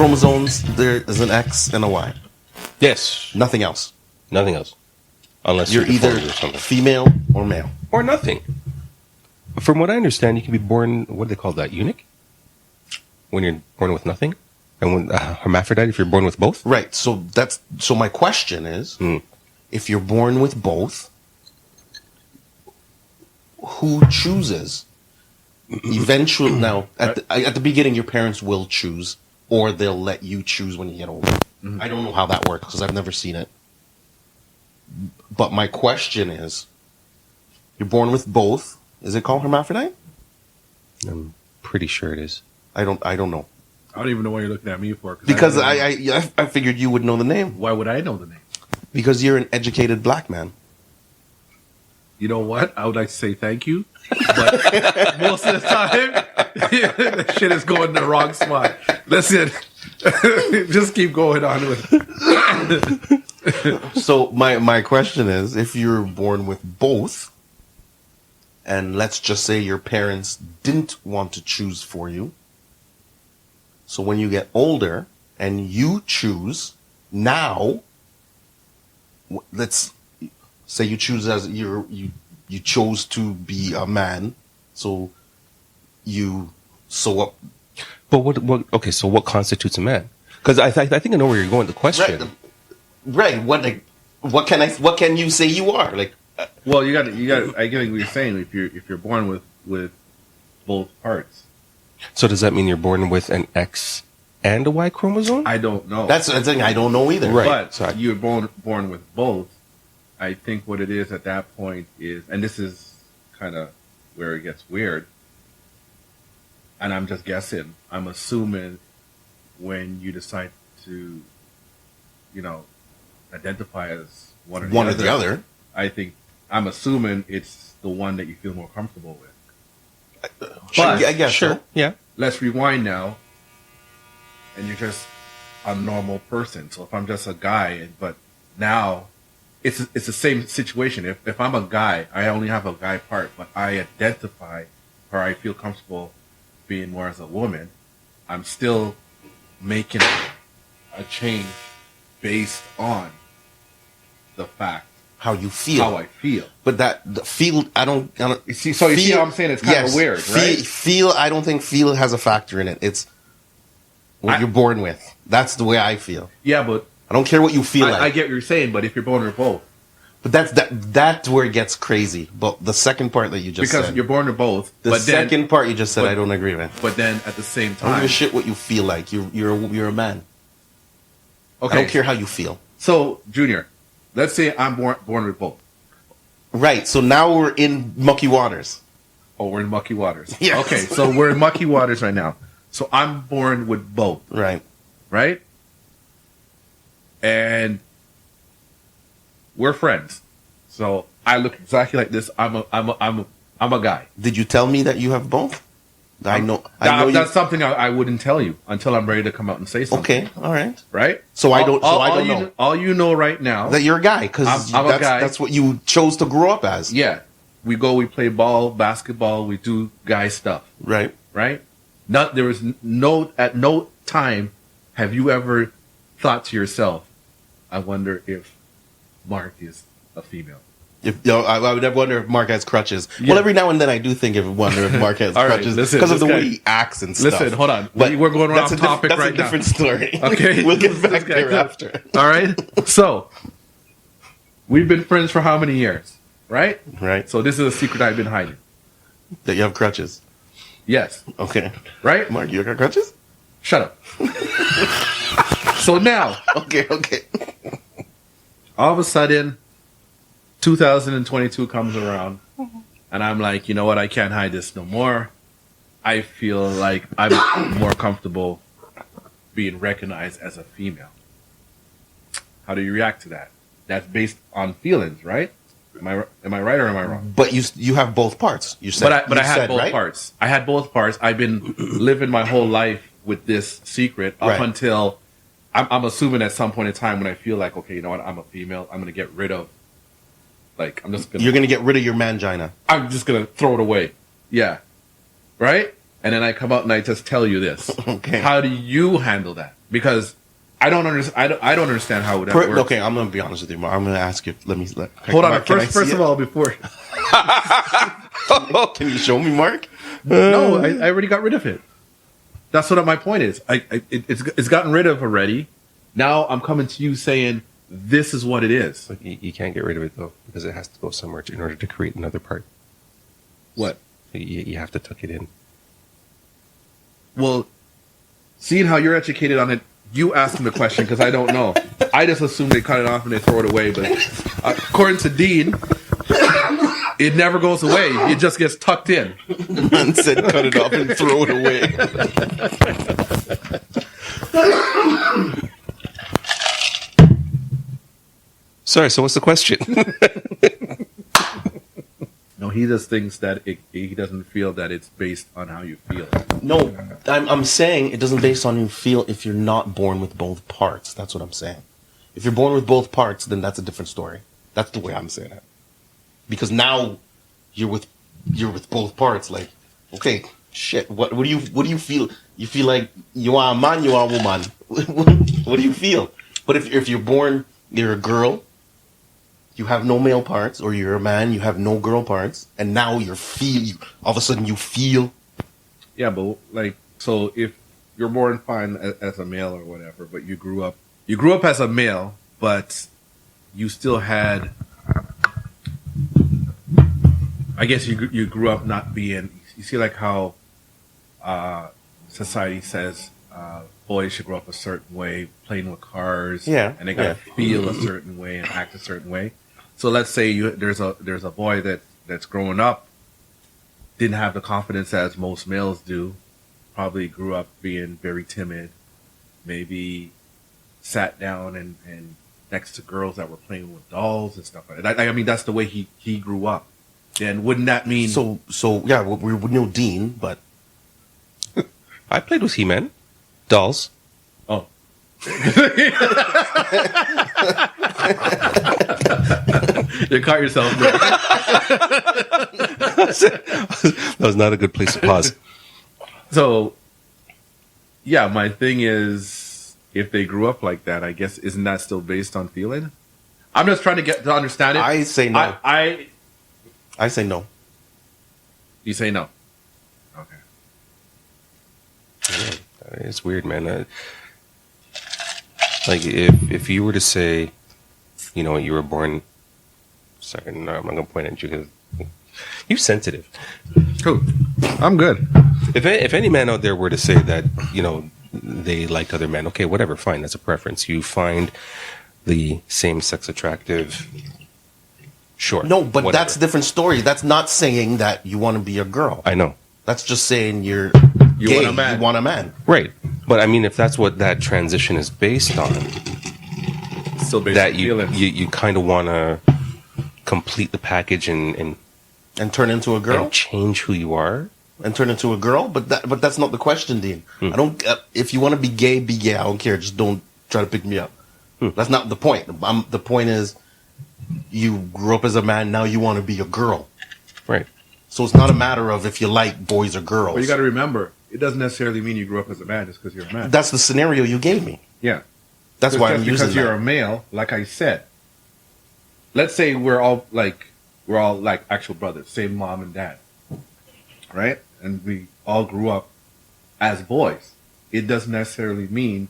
chromosomes, there is an X and a Y. Yes. Nothing else. Nothing else. Unless You're either deformed or something. female or male. Or nothing. From what I understand, you can be born, what do they call that, eunuch? When you're born with nothing? And when hermaphrodite, if you're born with both? Right. So my question is, if you're born with both, who chooses? Eventually, now at the beginning, your parents will choose, or they'll let you choose when you get older. I don't know how that works because I've never seen it. But my question is, you're born with both. Is it called hermaphrodite? I'm pretty sure it is. I don't know. I don't even know why you're looking at me for. Because I figured you would know the name. Why would I know the name? Because you're an educated black man. You know what? I would like to say thank you, but most of the time, the shit is going the wrong spot. Listen, just keep going on with it. So my question is, if you're born with both, and let's just say your parents didn't want to choose for you, so when you get older and you choose now, let's say you choose as you chose to be a man, so you sew up. But what? Okay, so what constitutes a man? Because I think I know where you're going. The question, right? What can you say you are? Like, well, you got. I get what you're saying. If you're born with both parts, so does that mean you're born with an X and a Y chromosome? I don't know. That's the thing. I don't know either. Right. But you're born with both. I think what it is at that point is, and this is kind of where it gets weird, and I'm just guessing, I'm assuming when you decide to, identify as one or the other, I'm assuming it's the one that you feel more comfortable with. But, I guess sure. so. Yeah. Let's rewind now, and you're just a normal person. So if I'm just a guy, but now it's the same situation. If I'm a guy, I only have a guy part, but I identify or I feel comfortable being more as a woman, I'm still making a change based on the fact how you feel, how I feel. But the feel, I don't. You see how I'm saying it's kind of weird, right? Feel, I don't think feel has a factor in it. It's what you're born with. That's the way I feel. Yeah, but I don't care what you feel like. I get what you're saying, but if you're born with both. But that's where it gets crazy. But the second part that you just said. Because you're born with both. The second part you just said, I don't agree with. But then at the same time. I don't give a shit what you feel like. You're a man. Okay. I don't care how you feel. So, Junior, let's say I'm born with both. Right. So now we're in mucky waters. Oh, we're in mucky waters. Yes. Okay, so we're in mucky waters right now. So I'm born with both. Right. Right? And we're friends. So I look exactly like this. I'm a guy. Did you tell me that you have both? I know that's something I wouldn't tell you until I'm ready to come out and say something. Okay, all right. Right? So I don't know. All you know right now That you're a guy, because I'm a guy. That's what you chose to grow up as. Yeah. We play ball, basketball, we do guy stuff. Right. Right? At no time have you ever thought to yourself, I wonder if Mark is a female. I would wonder if Mark has crutches. Yeah. Well, every now and then I do think wonder if Mark has crutches because of the way he acts and stuff. Listen, hold on. But we're going off topic that's right a now. different story. Okay. We'll get back there after. All right. So, we've been friends for how many years? Right? Right. So this is a secret I've been hiding. That you have crutches. Yes. Okay. Right? Mark, you got crutches? Shut up. So now. Okay. All of a sudden, 2022 comes around, and I'm like, you know what? I can't hide this no more. I feel like I'm more comfortable being recognized as a female. How do you react to that? That's based on feelings, right? Am I right or am I wrong? But you have both parts. You said, but I had both right? parts. I had both parts. I've been living my whole life with this secret up until I'm assuming at some point in time when I feel like, okay, you know what? I'm a female. I'm gonna get rid of. You're gonna get rid of your mangina. I'm just gonna throw it away. Yeah. Right? and then I come out and I just tell you this. Okay. How do you handle that? Because I don't understand. I don't understand how that works. Okay, I'm gonna be honest with you, Mark. I'm gonna ask you. Hold on. Mark, can I First see of it? all, before Can you show me, Mark? no, I already got rid of it. That's what my point is. It's gotten rid of already. Now I'm coming to you saying this is what it is. But you can't get rid of it though, because it has to go somewhere in order to create another part. What? You have to tuck it in. Well, seeing how you're educated on it, you ask them the question because I don't know. I just assume they cut it off and they throw it away. But according to Dean, it never goes away. It just gets tucked in. The man said, "Cut it off and throw it away." Sorry. So what's the question? No, he just thinks that he doesn't feel that it's based on how you feel. No, I'm saying it doesn't based on you feel if you're not born with both parts. That's what I'm saying. If you're born with both parts, then that's a different story. That's the way I'm saying it. Because now you're with both parts. Like, okay, shit. What do you feel? You feel like you are a man, you are a woman. What do you feel? But if you're a girl, you have no male parts, or you're a man, you have no girl parts, and now all of a sudden you feel. Yeah, but like, so if you're born fine as a male or whatever, but you grew up as a male, but you still had, I guess you grew up not being. You see, like how society says boys should grow up a certain way, playing with cars, Yeah, and they gotta feel a certain way and act a certain way. So let's say there's a boy that's growing up, didn't have the confidence as most males do, probably grew up being very timid, maybe sat down and next to girls that were playing with dolls and stuff like that. I mean, that's the way he grew up. Then wouldn't that mean So yeah, we know Dean, but I played with He-Man, dolls. oh. You caught yourself there. That was not a good place to pause. So, yeah, my thing is, if they grew up like that, I guess isn't that still based on feeling? I'm just trying to get to understand it. I say no. I say no. You say no. Okay. Yeah, it's weird, man. Like if you were to say, you know, you were born. Sorry, no, I'm not gonna point at you because you're sensitive. Cool. I'm good. If any man out there were to say that, you know, they liked other men, okay, whatever, fine, that's a preference. You find the same sex attractive. Sure. No, but whatever. that's a different story. That's not saying that you want to be a girl. I know. That's just saying you're You gay. want a man. You want a man. Right. But I mean, if that's what that transition is based on, Still based that on you feelings. kind of want to complete the package and And turn into a girl. and change who you are. And turn into a girl. But that's not the question, Dean. I don't. If you want to be gay, be gay. I don't care. Just don't try to pick me up. That's not the point. The point is, you grew up as a man. Now you want to be a girl. Right. So it's not a matter of if you like boys or girls. But you got to remember, it doesn't necessarily mean you grew up as a man just because you're a man. That's the scenario you gave me. Yeah. That's why I'm Just using because you're that. a male, like I said. Let's say we're all like actual brothers, same mom and dad, right? And we all grew up as boys. It doesn't necessarily mean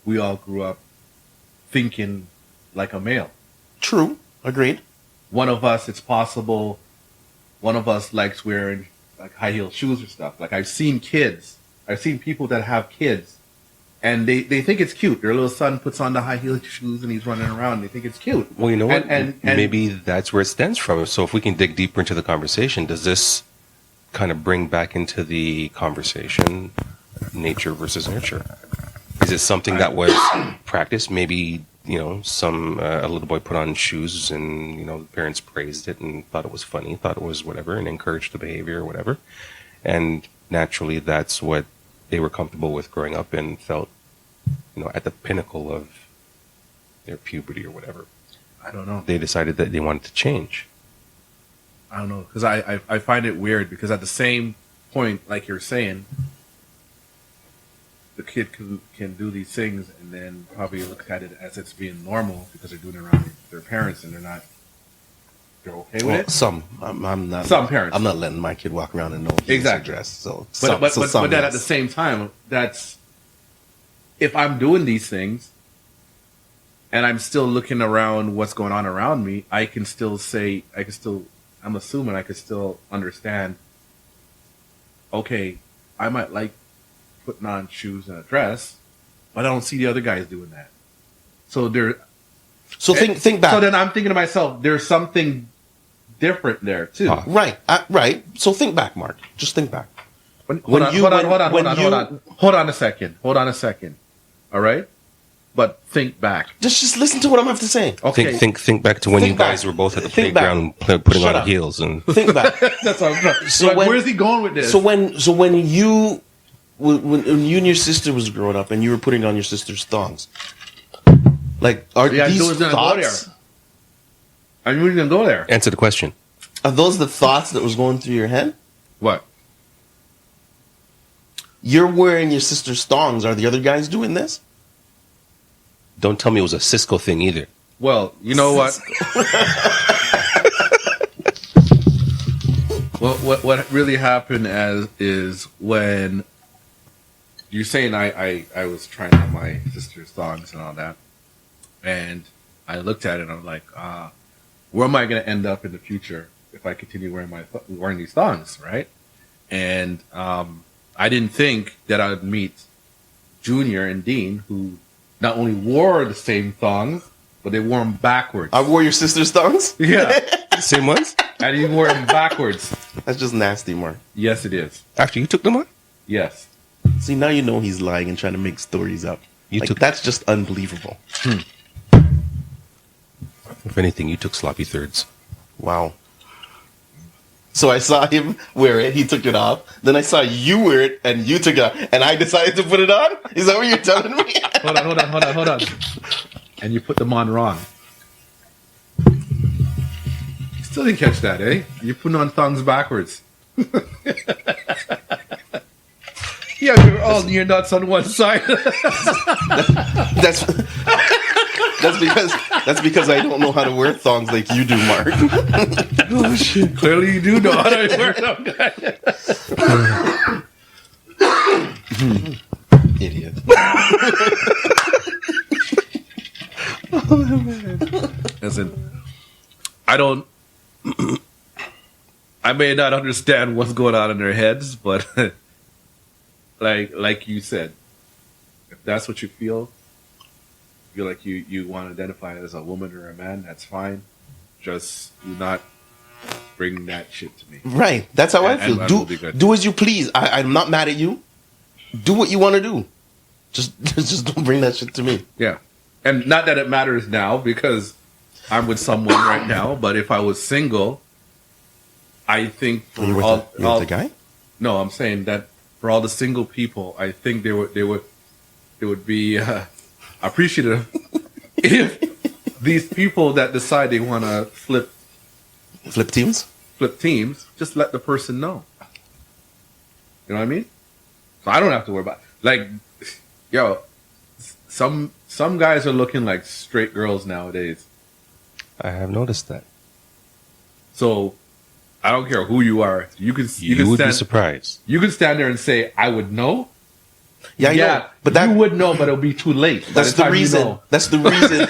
we all grew up thinking like a male. True. Agreed. One of us, it's possible. One of us likes wearing like high heel shoes or stuff. Like I've seen people that have kids, and they think it's cute. Their little son puts on the high heel shoes and he's running around. And they think it's cute. Well, you know what? And Maybe that's where it stems from. So if we can dig deeper into the conversation, does this kind of bring back into the conversation nature versus nurture? Is it something that was practiced? Maybe, you know, a little boy put on shoes and, you know, the parents praised it and thought it was funny, thought it was whatever, and encouraged the behavior or whatever. And naturally, that's what they were comfortable with growing up and felt, you know, at the pinnacle of their puberty or whatever. I don't know. They decided that they wanted to change. I don't know, because I find it weird because at the same point, like you're saying, the kid can do these things and then probably look at it as it's being normal because they're doing it around their parents and they're okay with Well, it. some. I'm not. Some parents. I'm not letting my kid walk around in no heels or Exactly. dress. So, But some, then at yes. the same time, that's if I'm doing these things and I'm still looking around what's going on around me, I can still say I'm assuming I could still understand. Okay, I might like putting on shoes and a dress, but I don't see the other guys doing that. So So think back. So then I'm thinking to myself, there's something different there too. Right, right. So think back, Mark. Just think back. Hold on a second. All right, but think back. Just listen to what I'm have to say. Okay, Think back to when Think you guys back. were both at the Think back. playground putting Shut on up. heels and Think back. that's what I'm trying. So Like, when- where's he going with this? So when you when you and your sister was growing up and you were putting on your sister's thongs, like are Yeah, these I was gonna go thoughts? I knew he was gonna go there. answer the question. Are those the thoughts that was going through your head? What? You're wearing your sister's thongs. Are the other guys doing this? Don't tell me it was a Cisco thing either. Well, you know what? What really happened is when you're saying I was trying on my sister's thongs and all that, and I looked at it and I'm like, where am I going to end up in the future if I continue wearing these thongs, right? And I didn't think that I would meet Junior and Dean, who not only wore the same thongs, but they wore them backwards. I wore your sister's thongs. Yeah, Same ones? and he wore them backwards. That's just nasty, Mark. Yes, it is. After you took them on? Yes. See, now you know he's lying and trying to make stories up. You Like, took- that's just unbelievable. If anything, you took sloppy thirds. Wow. So I saw him wear it, he took it off. Then I saw you wear it and you took it off. And I decided to put it on? Is that what you're telling me? Hold on. And you put them on wrong. You still didn't catch that, eh? You're putting on thongs backwards. Yeah, you're all near nuts on one side. That's because I don't know how to wear thongs like you do, Mark. Oh shit! Clearly, you do know how to wear them, guys. Idiot. Listen, I don't. I may not understand what's going on in their heads, but like you said, if that's what you feel like you want to identify as a woman or a man, that's fine. Just do not bring that shit to me. Right. That's how I And feel. will be good. Do as you please. I'm not mad at you. Do what you want to do. Just don't bring that shit to me. Yeah, and not that it matters now because I'm with someone right now. But if I was single, I think for You're all, with the guy? No, I'm saying that for all the single people, I think they would be appreciative if these people that decide they want to flip teams, just let the person know. You know what I mean? So I don't have to worry about like, yo, some guys are looking like straight girls nowadays. I have noticed that. So I don't care who you are. You can You would be stand, surprised. you can stand there and say, I would know. Yeah, I know. But that you would know, but it'll be too late. by that's the time you reason. know. That's the reason.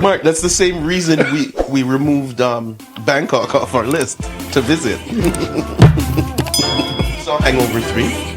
Mark, that's the same reason we removed Bangkok off our list to visit. So Hangover 3.